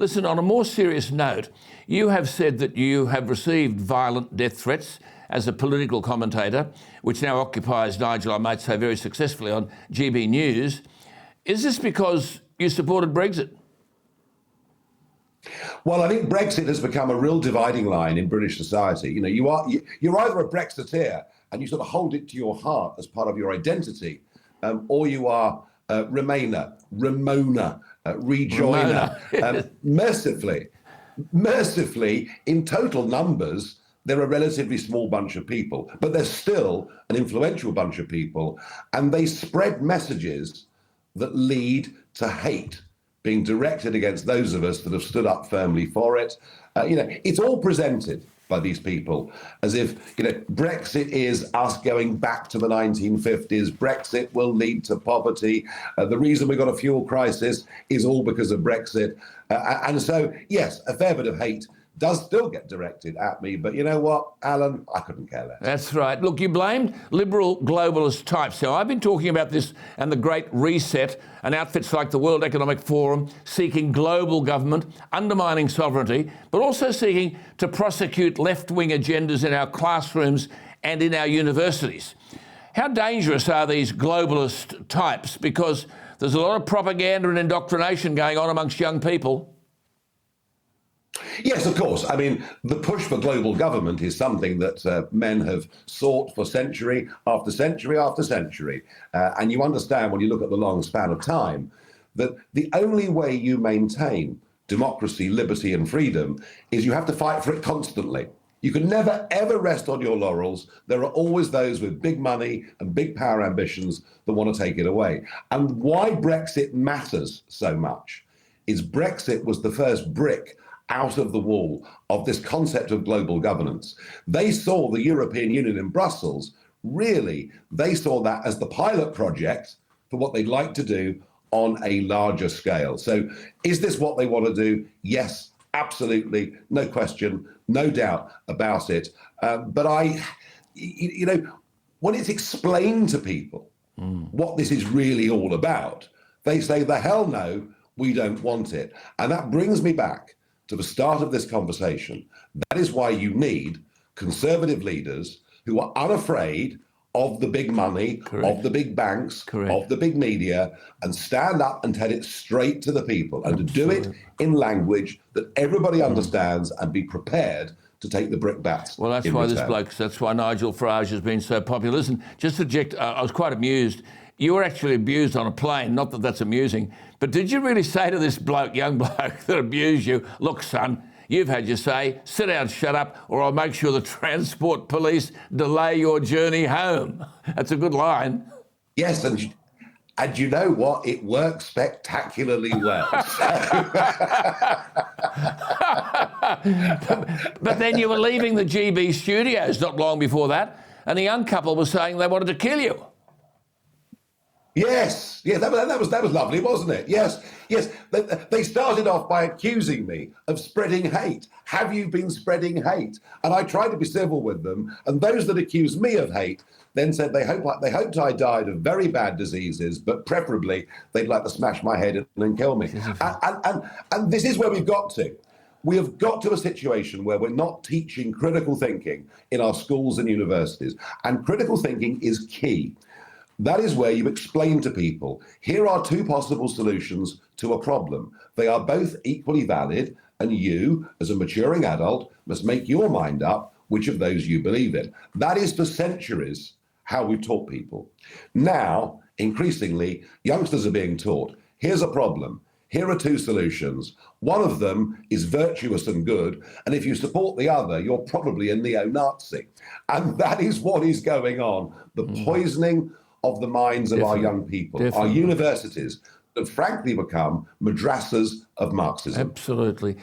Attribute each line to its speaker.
Speaker 1: Listen, on a more serious note, you have said that you have received violent death threats as a political commentator, which now occupies, Nigel, I might say very successfully, on GB News. Is this because you supported Brexit?
Speaker 2: Well, I think Brexit has become a real dividing line in British society. You know, you're either a Brexiteer and you sort of hold it to your heart as part of your identity, or you are Remainer, Ramona, Rejoiner. Mercifully, in total numbers, they're a relatively small bunch of people, but they're still an influential bunch of people, and they spread messages that lead to hate being directed against those of us that have stood up firmly for it. It's all presented by these people as if, Brexit is us going back to the 1950s. Brexit will lead to poverty. The reason we've got a fuel crisis is all because of Brexit. And so, yes, a fair bit of hate does still get directed at me. But you know what, Alan? I couldn't care less.
Speaker 1: That's right. Look, you blamed liberal globalist types. Now, I've been talking about this and the Great Reset and outfits like the World Economic Forum seeking global government, undermining sovereignty, but also seeking to prosecute left-wing agendas in our classrooms and in our universities. How dangerous are these globalist types? Because there's a lot of propaganda and indoctrination going on amongst young people.
Speaker 2: Yes, of course. I mean, the push for global government is something that men have sought for century after century after century. And you understand when you look at the long span of time that the only way you maintain democracy, liberty and freedom is you have to fight for it constantly. You can never, ever rest on your laurels. There are always those with big money and big power ambitions that want to take it away. And why Brexit matters so much is Brexit was the first brick out of the wall of this concept of global governance. They saw the European Union in Brussels, really, they saw that as the pilot project for what they'd like to do on a larger scale. So is this what they want to do? Yes, absolutely, no question, no doubt about it. But when it's explained to people what this is really all about, they say, the hell no, we don't want it. And that brings me back to the start of this conversation. That is why you need conservative leaders who are unafraid of the big money,
Speaker 1: Correct.
Speaker 2: of the big banks,
Speaker 1: Correct.
Speaker 2: of the big media, and stand up and tell it straight to the people, and to do it in language that everybody understands, and be prepared to take the brickbats.
Speaker 1: Well, that's why that's why Nigel Farage has been so popular. Listen, just to object, I was quite amused. You were actually abused on a plane, not that that's amusing, but did you really say to this young bloke that abused you, look, son, you've had your say, sit down, shut up, or I'll make sure the transport police delay your journey home? That's a good line.
Speaker 2: Yes, and you know what? It works spectacularly well.
Speaker 1: But then you were leaving the GB studios not long before that, and a young couple was saying they wanted to kill you.
Speaker 2: Yes, that was lovely, wasn't it? Yes. They started off by accusing me of spreading hate. Have you been spreading hate? And I tried to be civil with them. And those that accused me of hate then said they hoped I died of very bad diseases, but preferably they'd like to smash my head in and kill me. And this is where we've got to. We have got to a situation where we're not teaching critical thinking in our schools and universities. And critical thinking is key. That is where you explain to people, here are two possible solutions to a problem. They are both equally valid, and you, as a maturing adult, must make your mind up which of those you believe in. That is for centuries how we've taught people. Now, increasingly, youngsters are being taught, here's a problem. Here are two solutions. One of them is virtuous and good, and if you support the other, you're probably a neo-Nazi. And that is what is going on. The poisoning of the minds of our young people. Our universities have frankly become madrasas of Marxism.
Speaker 1: Absolutely.